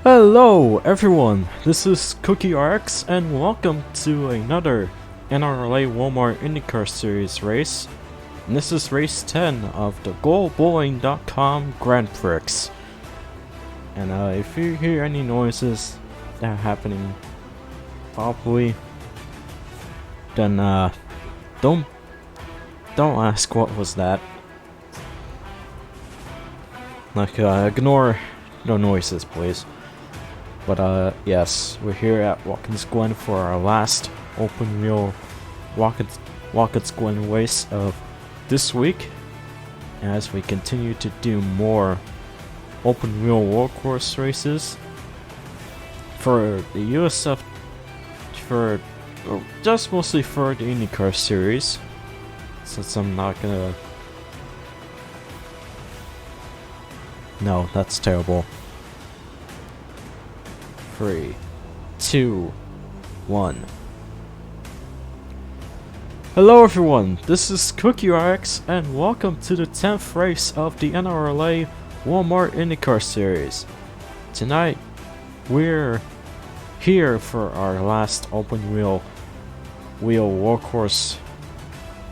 Hello everyone, this is CookieRx and welcome to another NRLA Walmart IndyCar Series race. And this is race 10 of the GoBowling.com Grand Prix. And if you hear any noises that are happening probably, then don't ask what was that. Like ignore the noises, please. But yes, we're here at Watkins Glen for our last open wheel Watkins Glen race of this week, as we continue to do more open wheel workhorse races for the USF, just mostly for the IndyCar series, since I'm not gonna. No, that's terrible. 3, 2, 1. Hello everyone, this is CookieRx and welcome to the 10th race of the NRLA Walmart IndyCar Series. Tonight, we're here for our last open wheel workhorse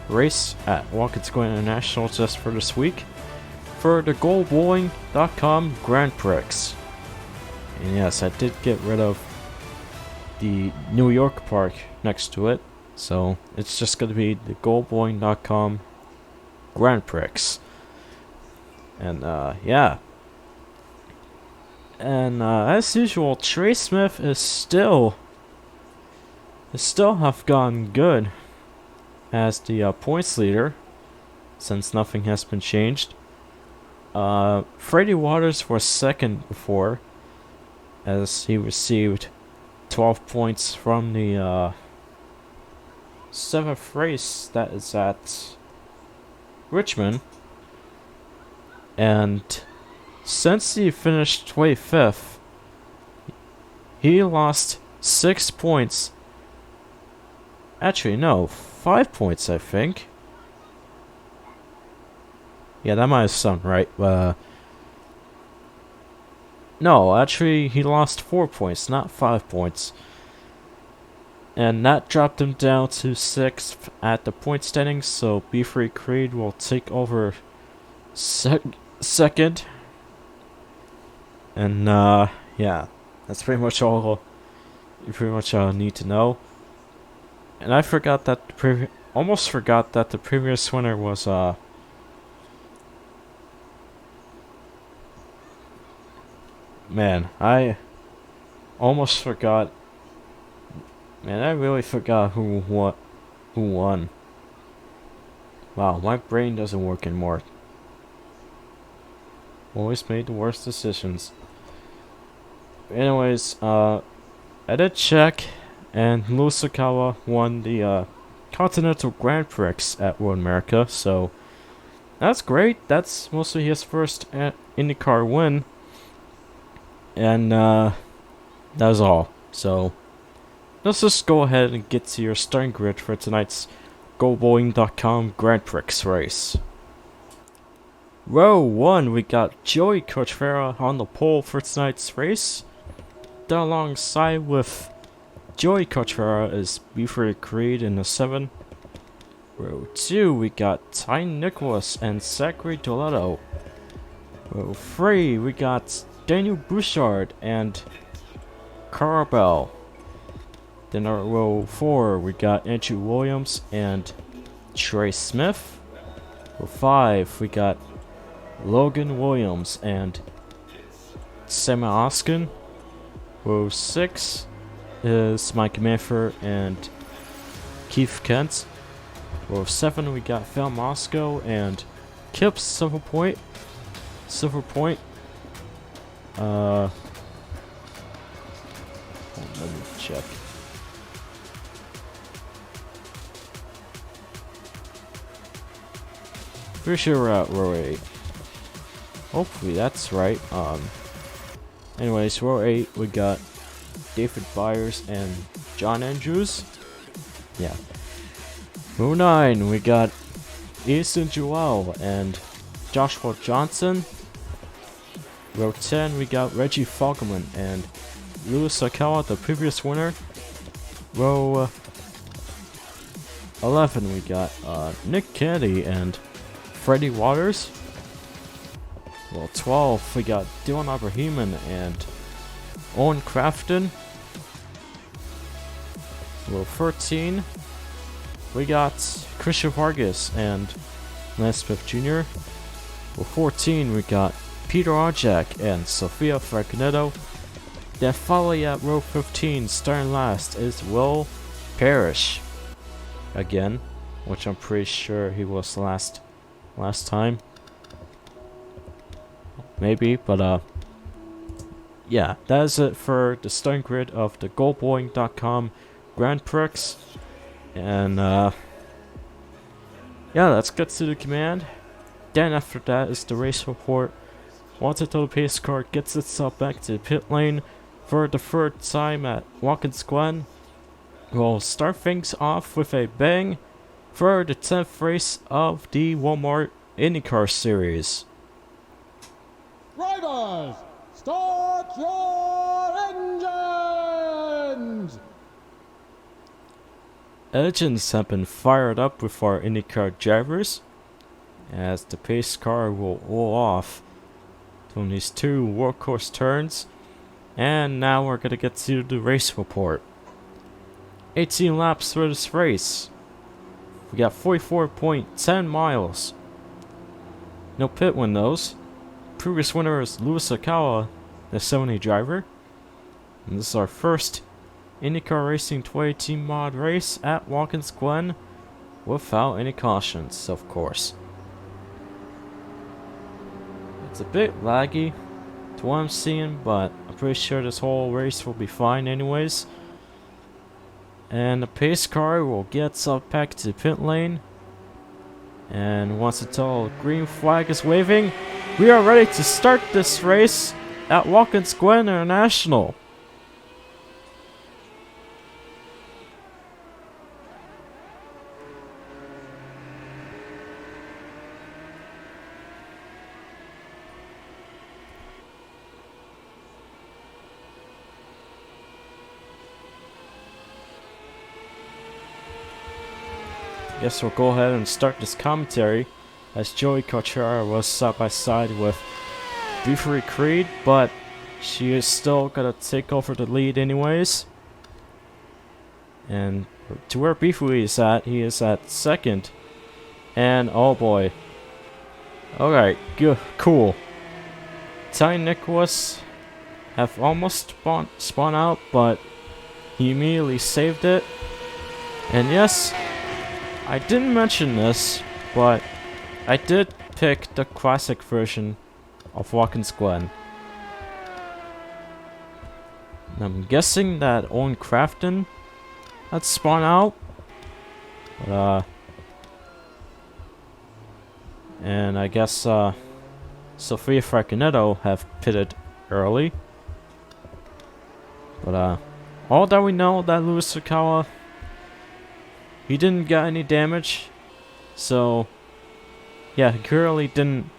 race at Watkins Glen International just for this week for the GoBowling.com Grand Prix. And yes, I did get rid of the New York park next to it, so it's just going to be the GoBowling.com Grand Prix. And yeah. And as usual, Trey Smith is still have gone good as the points leader, since nothing has been changed. Freddie Waters was second before, as he received 12 points from the 7th race that is at Richmond. And since he finished 25th, he lost 6 points. Actually, no, 5 points, I think. Yeah, that might sound right. No, actually, he lost 4 points, not 5 points. And that dropped him down to 6th at the point standings, so B3 Creed will take over second. And, yeah, that's pretty much all you need to know. And I forgot that almost forgot that the previous winner was, man, I almost forgot. Man, I really forgot who won. Wow, my brain doesn't work anymore. Always made the worst decisions. Anyways, I did check, and Lusakawa won the Continental Grand Prix at Road America, so that's great. That's mostly his first IndyCar win. And that was all. So let's just go ahead and get to your starting grid for tonight's GoBowling.com Grand Prix race. Row 1, we got Joey Coachera on the pole for tonight's race. Then alongside with Joey Coachera is B3 Creed in the 7. Row 2, we got Ty Nicholas and Zachary Doletto. Row 3, we got Daniel Bouchard and Carabell. Then our row 4, we got Andrew Williams and Trey Smith. Row 5, we got Logan Williams and Sam Oskin. Row 6 is Mike Manford and Keith Kent. Row 7, we got Phil Moscow and Kip Silverpoint. Let me check. Pretty sure we're at row 8. Hopefully that's right. Anyways, row 8 we got David Byers and John Andrews. Yeah. Row 9 we got Ethan Joel and Joshua Johnson. Row 10, we got Reggie Falkman and Louis Sakawa, the previous winner. Row 11, we got Nick Kennedy and Freddie Waters. Row 12, we got Dylan Abrahaman and Owen Crafton. Row 13, we got Christian Vargas and Lance Smith Jr. Row 14, we got Peter Ojak and Sofia Fragonetto. Then finally at row 15, starting last, is Will Parrish. Again, which I'm pretty sure he was last time. Maybe, but yeah, that is it for the starting grid of the GoBoing.com Grand Prix. And yeah, let's get to the command. Then after that is the race report. Once until the pace car gets itself back to the pit lane for the third time at Watkins Glen, we'll start things off with a bang for the 10th race of the Walmart IndyCar Series. Drivers, start your engines! Engines have been fired up with our IndyCar drivers as the pace car will roll off on these two workhorse turns. And now we're gonna get to the race report. 18 laps for this race. We got 44.10 miles. No pit windows. Previous winner is Louis Sakawa, the Sony driver. And this is our first IndyCar Racing 2018 mod race at Watkins Glen without any cautions, of course. It's a bit laggy to what I'm seeing, but I'm pretty sure this whole race will be fine anyways. And the pace car will get itself back to the pit lane. And once the tall green flag is waving, we are ready to start this race at Watkins Glen International. Guess we'll go ahead and start this commentary, as Joey Cochera was side by side with Beefery Creed, but she is still gonna take over the lead anyways. And to where Beefery is at, he is at second. And oh boy. Alright, good, cool. Ty Nicholas have almost spun out, but he immediately saved it. And yes, I didn't mention this, but I did pick the classic version of Watkins Glen. And I'm guessing that Owen Crafton had spun out. But, and I guess Sofia Fragonetto have pitted early. But all that we know that Louis Sakawa, he didn't get any damage, so yeah, he currently didn't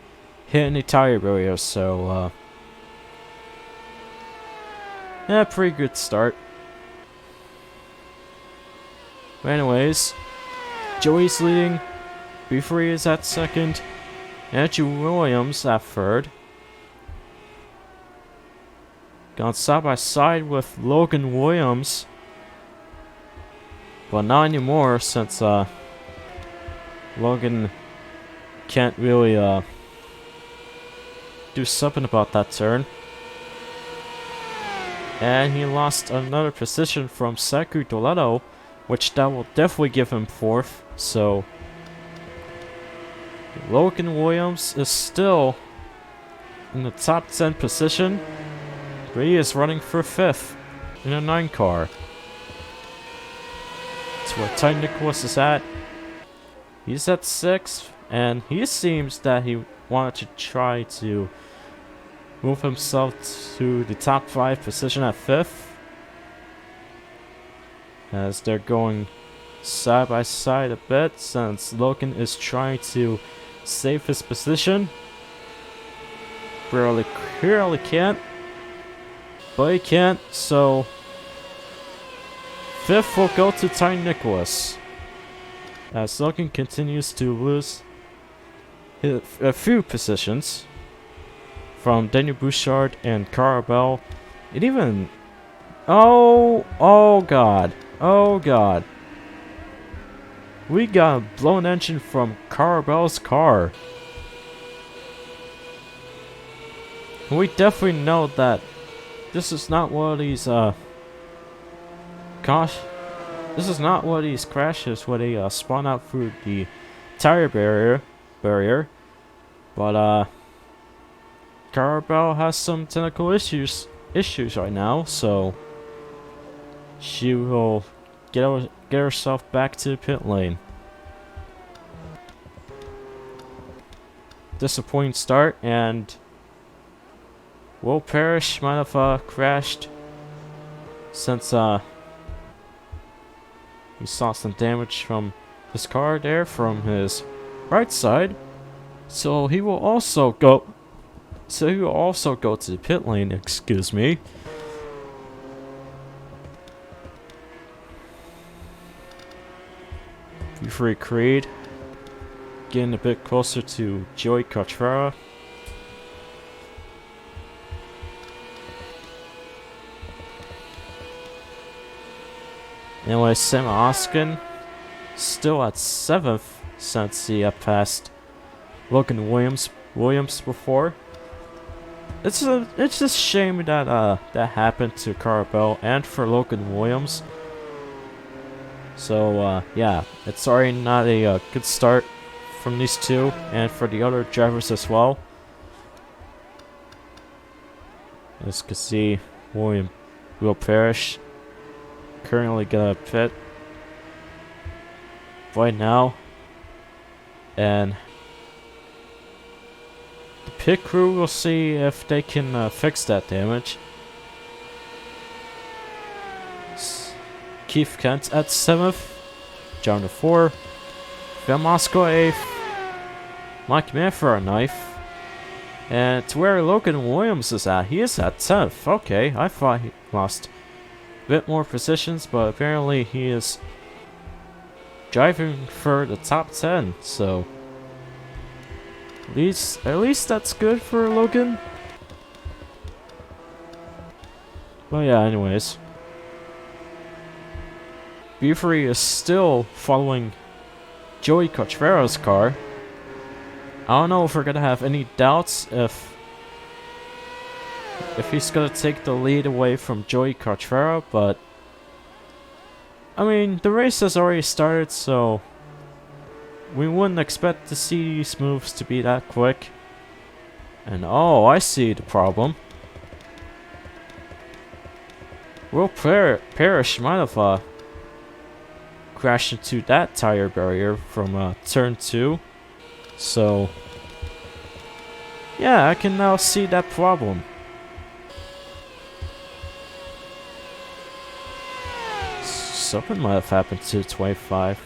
hit any tire barriers, so yeah, pretty good start. But anyways, Joey's leading, Beefery is at second, Andrew Williams at third. Gone side by side with Logan Williams. But not anymore, since Logan can't really do something about that turn. And he lost another position from Saku Toledo, which that will definitely give him fourth. So Logan Williams is still in the top 10 position, but he is running for fifth in a 9 car. That's where Ty Nicholas is at. He's at 6th, and he seems that he wanted to try to move himself to the top 5 position at 5th, as they're going side by side a bit, since Logan is trying to save his position. Barely can't. But he can't, so 5th will go to Ty Nicholas. As Logan continues to lose a few positions from Daniel Bouchard and Carabel. It even... Oh god. Oh god. We got a blown engine from Carabel's car. We definitely know that this is not one of these, this is not one of these crashes where they, spawn out through the tire barrier. But, Carabel has some technical issues right now, so she will get herself back to the pit lane. Disappointing start, and Will Parrish might have crashed since he saw some damage from his car there from his right side. So he will also go to the pit lane, excuse me. Free Creed getting a bit closer to Joey Cotrera. Anyway, Sam Oskin still at 7th since he passed Logan Williams before. It's a shame that that happened to Carabel and for Logan Williams. So yeah, it's already not a good start from these two and for the other drivers as well. As you can see, Will Parrish currently gonna pit right now, and the pit crew will see if they can fix that damage. Keith Kent at 7th, John to 4, Van Moscow 8th, Mike Manford 9th, and to where Logan Williams is at, he is at 10th. Okay, I thought he lost a bit more positions, but apparently he is driving for the top 10, so at least that's good for Logan. But yeah, anyways, Buford is still following Joey Cotrera's car. I don't know if we're gonna have any doubts if he's gonna take the lead away from Joey Cotrera, but I mean, the race has already started, so we wouldn't expect to see these moves to be that quick. And oh, I see the problem. Will Parrish might have crashed into that tire barrier from turn 2. So yeah, I can now see that problem. Something might have happened to 25.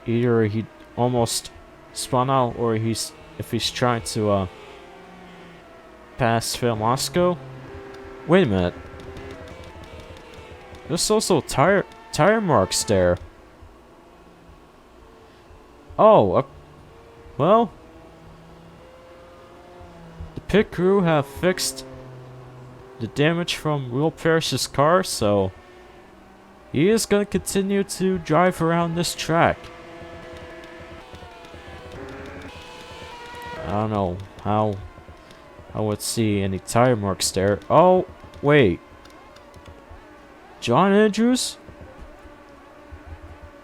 Either he almost spun out, or if he's trying to pass Phil Moscow. Wait a minute. There's also tire marks there. Oh, well, the pit crew have fixed the damage from Will Parrish's car, so he is gonna continue to drive around this track. I don't know how I would see any tire marks there. Oh, wait. John Andrews?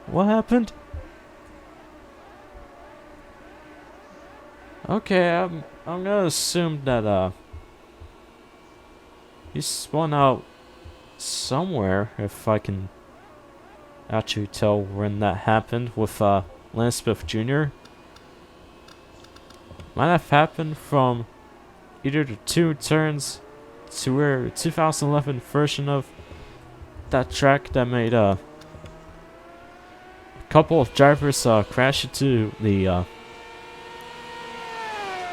What happened? Okay, I'm gonna assume that he spun out somewhere, if I can actually tell when that happened with Lance Smith Jr. Might have happened from either the 2 turns to where the 2011 version of that track that made a couple of drivers crash into the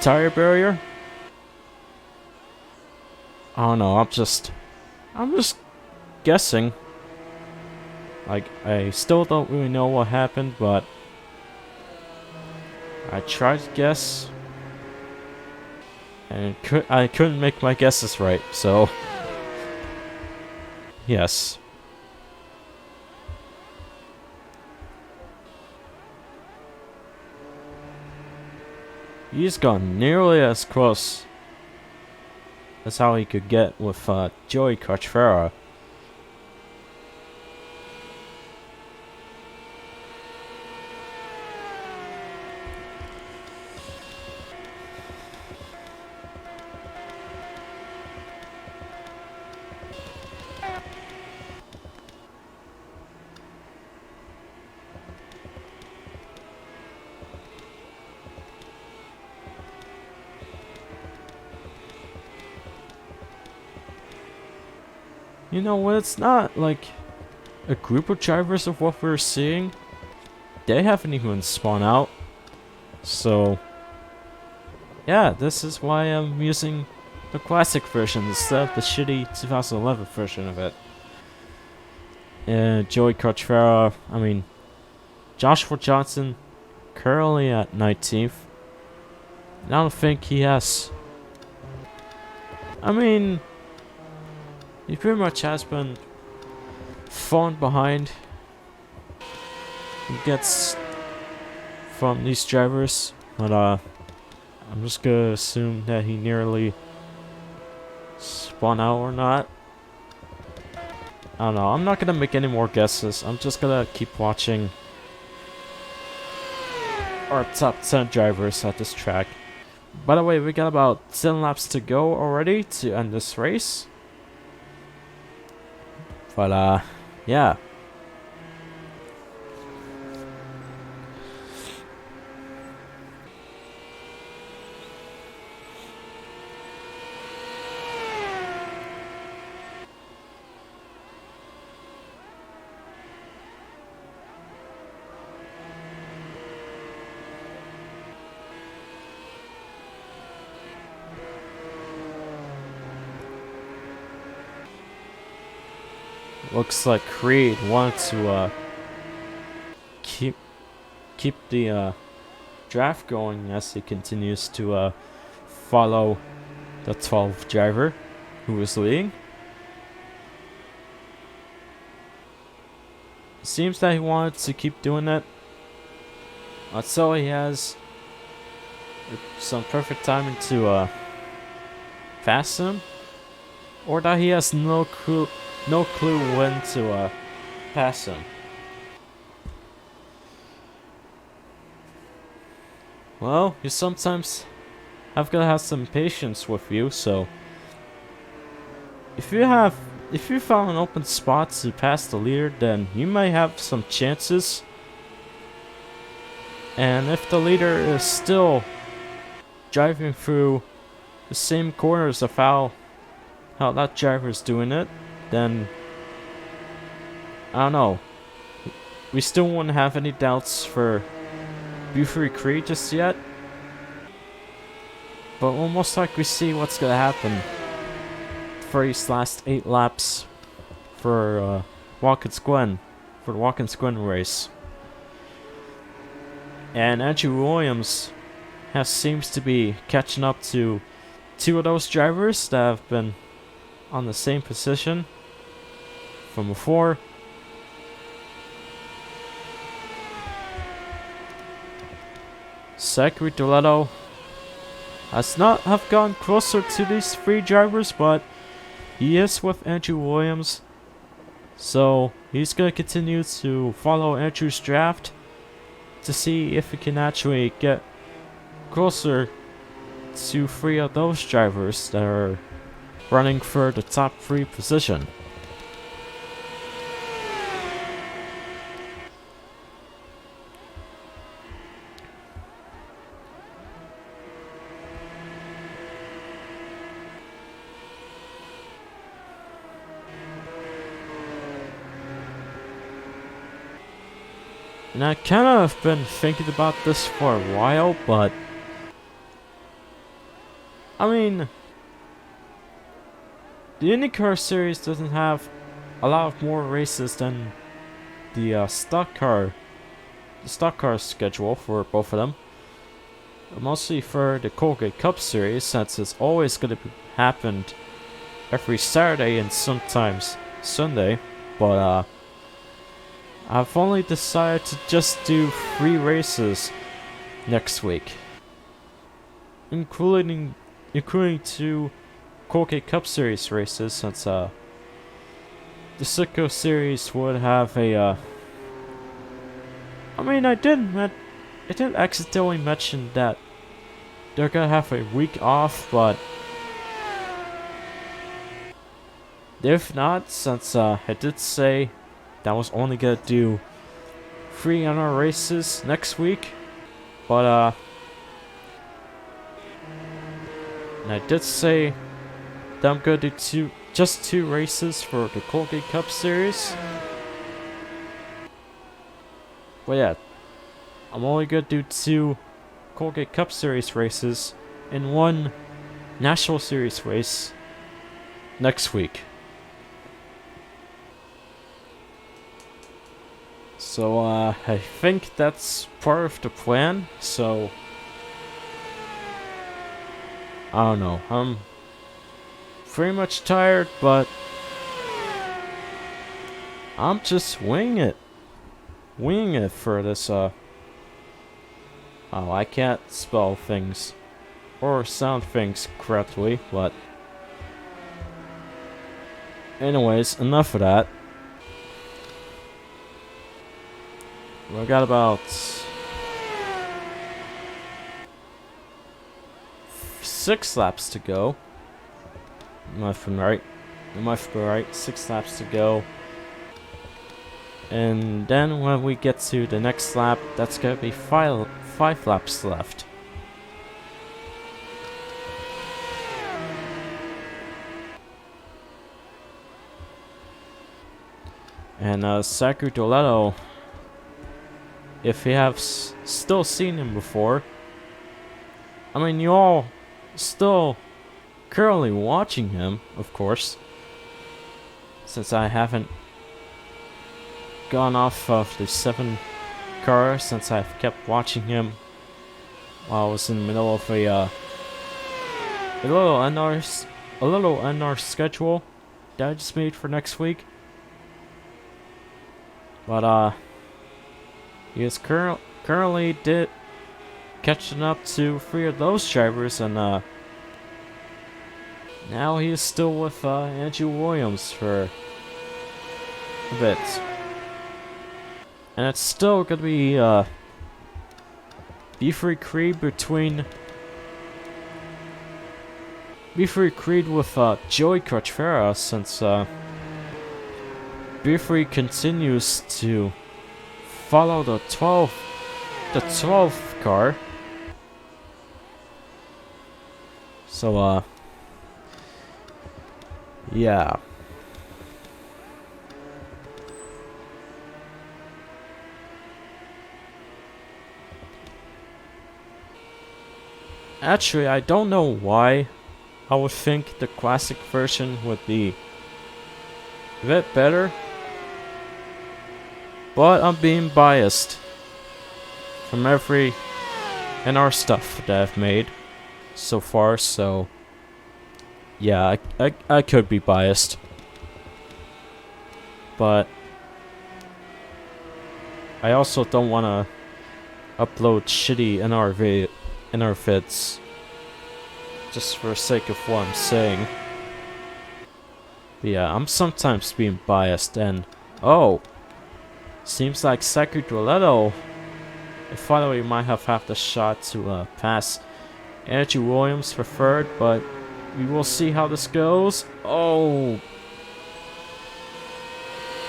tire barrier? I don't know, I'm just guessing. Like, I still don't really know what happened, but I tried to guess, and I couldn't make my guesses right, so yes. He's gone nearly as close as how he could get with Joey Carchfera. You know, when it's not like a group of drivers of what we're seeing, they haven't even spawned out. So, yeah, this is why I'm using the classic version instead of the shitty 2011 version of it. Joey Carchfera, I mean, Joshua Johnson, currently at 19th. I don't think he has. I mean, he pretty much has been falling behind. He gets from these drivers, but I'm just gonna assume that he nearly spun out or not. I don't know. I'm not gonna make any more guesses. I'm just gonna keep watching our top 10 drivers at this track. By the way, we got about 10 laps to go already to end this race. But yeah. Looks like Creed wanted to keep the draft going as he continues to follow the 12th driver who is leading. It seems that he wanted to keep doing that. So he has some perfect timing to pass him, or that he has no clue when to pass him. Well, you sometimes have gotta have some patience with you, so if you found an open spot to pass the leader, then you may have some chances. And if the leader is still driving through the same corners of how that driver is doing it, then I don't know. We still wouldn't have any doubts for Buford Creed just yet, but we'll most likely see what's gonna happen for these last 8 laps for Watkins Glen, for the Watkins Glen race. And Andrew Williams seems to be catching up to 2 of those drivers that have been on the same position from before. Zachary Doletto has not have gone closer to these 3 drivers, but he is with Andrew Williams, so he's gonna continue to follow Andrew's draft to see if he can actually get closer to 3 of those drivers that are running for the top 3 position. And I kind of have been thinking about this for a while, but I mean, the IndyCar series doesn't have a lot of more races than the stock car schedule for both of them. Mostly for the Colgate Cup series, since it's always going to happen every Saturday and sometimes Sunday. But I've only decided to just do 3 races next week, including 2 Colgate Cup series races, since the Sicko series would have a I mean, I didn't accidentally mention that they're gonna have a week off, but if not, since I did say that I was only gonna do 3 NR races next week, but and I did say that I'm gonna do just 2 races for the Colgate Cup series. But yeah, I'm only gonna do 2 Colgate Cup Series races and 1 National Series race next week. So I think that's part of the plan. So I don't know. I'm pretty much tired, but I'm just winging it for this. Oh, I can't spell things or sound things correctly, but anyways, enough of that. We got about 6 laps to go. Might be right. 6 laps to go. And then when we get to the next lap, that's gonna be 5 laps left. And Saku Doletto, if you have still seen him before, I mean, you all still currently watching him, of course, since I haven't gone off of the 7 car, since I've kept watching him while I was in the middle of a little NR schedule that I just made for next week. But he is currently catching up to 3 of those drivers, and now he is still with Andrew Williams for a bit. And it's still gonna be B3 Creed with Joey Crutchfera, since B3 continues to follow the 12th car. So yeah. Actually, I don't know why I would think the classic version would be a bit better, but I'm being biased from every NR stuff that I've made so far, so yeah, I could be biased, but I also don't want to upload shitty NR vids just for the sake of what I'm saying. But yeah, I'm sometimes being biased, and oh, seems like Saku Doletto finally might have half the shot to pass Andrew Williams for 3rd, but we will see how this goes. Oh,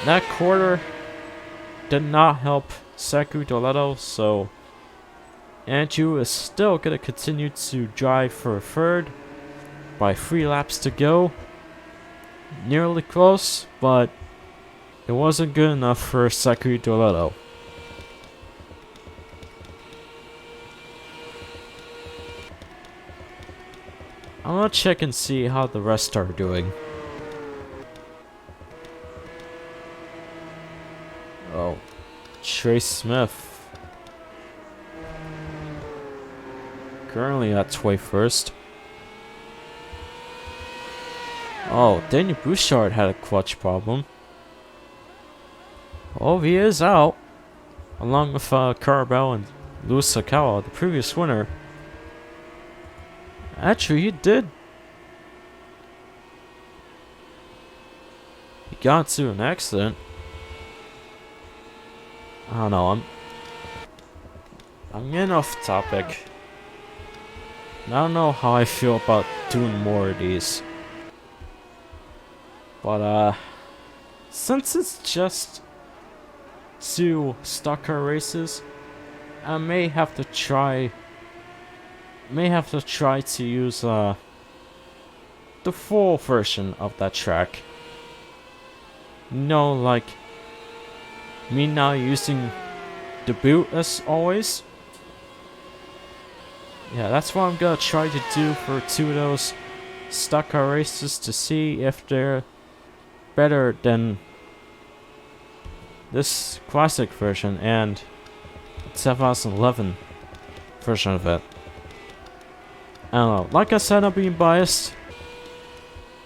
that quarter did not help Saku Doletto, so Andrew is still gonna continue to drive for 3rd by 3 laps to go. Nearly close, but it wasn't good enough for Saku Doletto. I'm gonna check and see how the rest are doing. Oh, Trey Smith. Currently at 21st. Oh, Daniel Bouchard had a clutch problem. Oh, he is out. Along with Carabel and Luis Sakawa, the previous winner. Actually, he did. He got into an accident. I don't know, I'm getting off topic. I don't know how I feel about doing more of these. But since it's just 2 stock car races, I may have to try to use the full version of that track. No, like me now using the boot as always. Yeah, that's what I'm gonna try to do for 2 of those stock car races to see if they're better than this classic version and 2011 version of it. I don't know. Like I said, I'm being biased,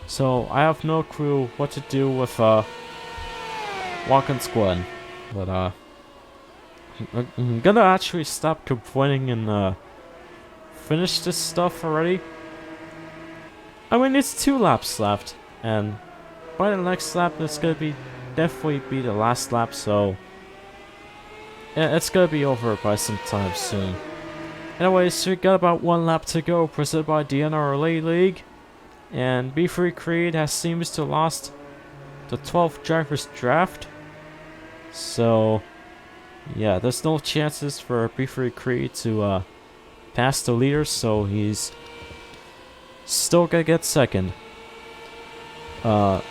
so I have no clue what to do with Watkins Glen. But I'm gonna actually stop complaining and finish this stuff already. I mean, it's 2 laps left, and by the next lap, it's gonna definitely be the last lap. So yeah, it's gonna be over by some time soon. Anyways, we got about 1 lap to go, presented by the NRLA League, and B3 Creed has seems to lost the 12th drivers draft. So yeah, there's no chances for B3 Creed to pass the leader, so he's still gonna get second. Yeah.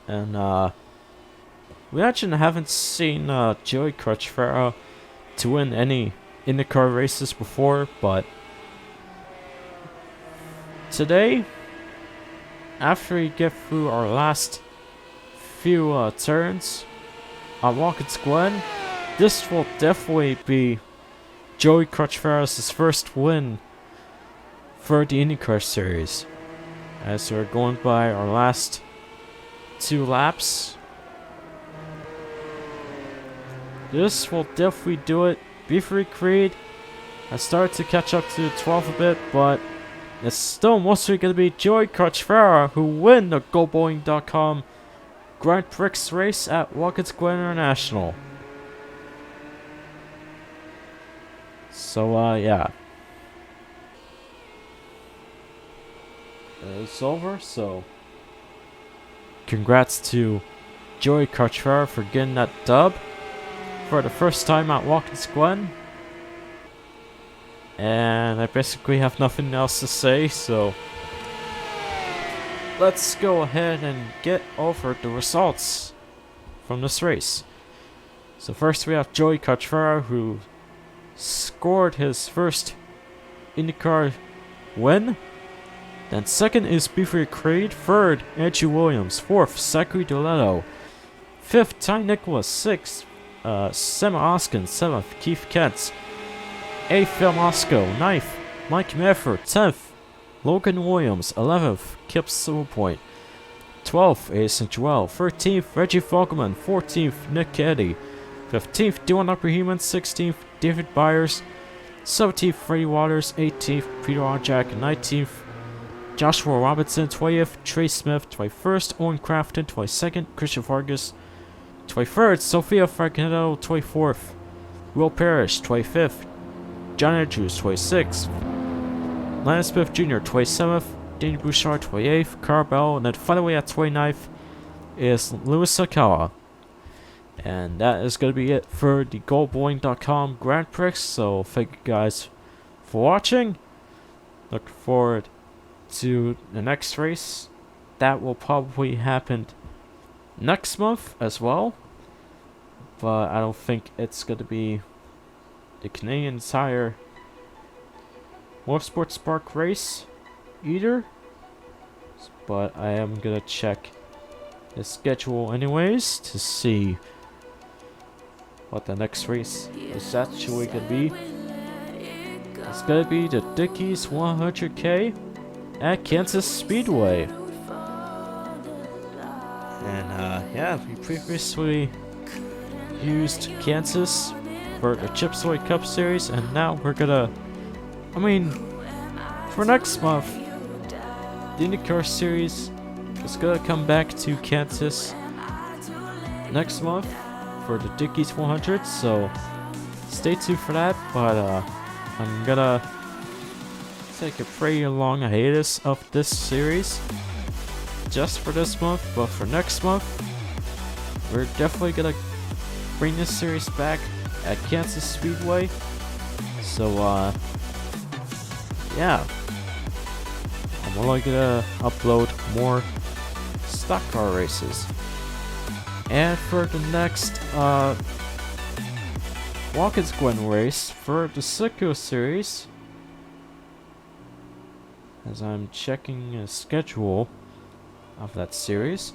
And we actually haven't seen Joey Crutchfera to win any IndyCar races before, but today, after we get through our last few turns on Watkins Glen, this will definitely be Joey Crutchfera's first win for the IndyCar series. As we're going by our last 2 laps, this will definitely do it. B3 Creed has started to catch up to the 12 a bit, but it's still mostly going to be Joey Crutchfera who win the GoBoeing.com Grand Prix race at Watkins Glen International. So yeah, it's over. So congrats to Joey Crutchfera for getting that dub for the first time at Watkins Glen. And I basically have nothing else to say, so let's go ahead and get over the results from this race. So first we have Joey Crutchfera, who scored his first IndyCar win. Then second is B3 Creed. Third, Andrew Williams. Fourth, Zachary Doletto. Fifth, Ty Nicholas. Sixth, Sam Oskin. Seventh, Keith Kent. 8th, Phil Moscow. 9th, Mike Mefford. 10th, Logan Williams. 11th, Kip Silverpoint. 12th, Ace Joel. 13th, Reggie Fogelman. 14th, Nick Caddy. 15th, Dylan Upperheman. 16th, David Byers. 17th, Freddie Waters. 18th, Peter Onjak. 19th, Joshua Robinson. 20th, Trey Smith. 21st, Owen Crafton. 22nd, Christian Vargas. 23rd, Sophia Fragnetto. 24th, Will Parrish. 25th, John Andrews. 26th, Lance Smith Jr. 27th, Daniel Bouchard. 28th, Carabel. And then finally at 29th is Luis Sakawa. And that is going to be it for the GoBoeing.com Grand Prix. So thank you guys for watching. Look forward to the next race. That will probably happen next month as well. but I don't think it's gonna be the Canadian Tire Motorsport Spark race either. But I am gonna check the schedule anyways to see what the next race is actually gonna be. It's gonna be the Dickies 100K at Kansas Speedway. And yeah, we previously used Kansas for the Chipsoy Cup Series, and now we're gonna, for next month, the IndyCar Series is gonna come back to Kansas next month for the Dickies 100, so stay tuned for that. But I'm gonna take a pretty long hiatus of this series just for this month, but for next month we're definitely gonna bring this series back at Kansas Speedway. So yeah, I'm only gonna upload more stock car races. And for the next Watkins Glen race for the Sicko series, as I'm checking a schedule of that series,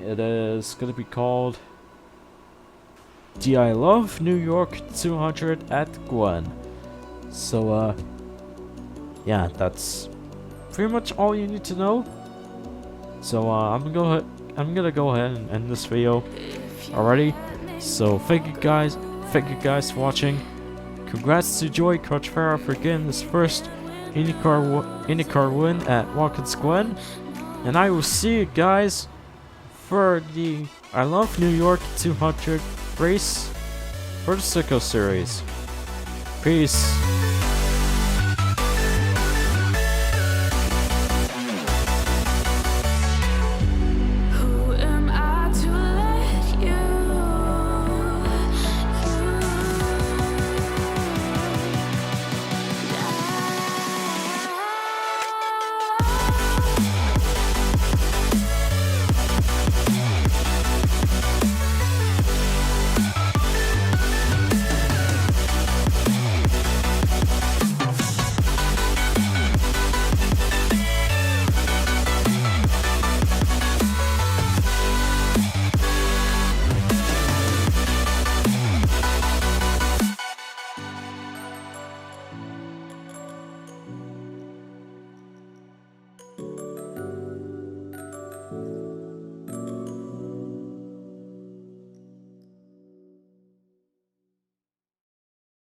it is gonna be called the I Love New York 200 at Glen. So yeah, that's pretty much all you need to know. So I'm gonna go ahead and end this video already. So thank you guys for watching. Congrats to Joey Crutchfara for getting his first IndyCar win at Watkins Glen. And I will see you guys for the I Love New York 200 race for the Sicko series. Peace.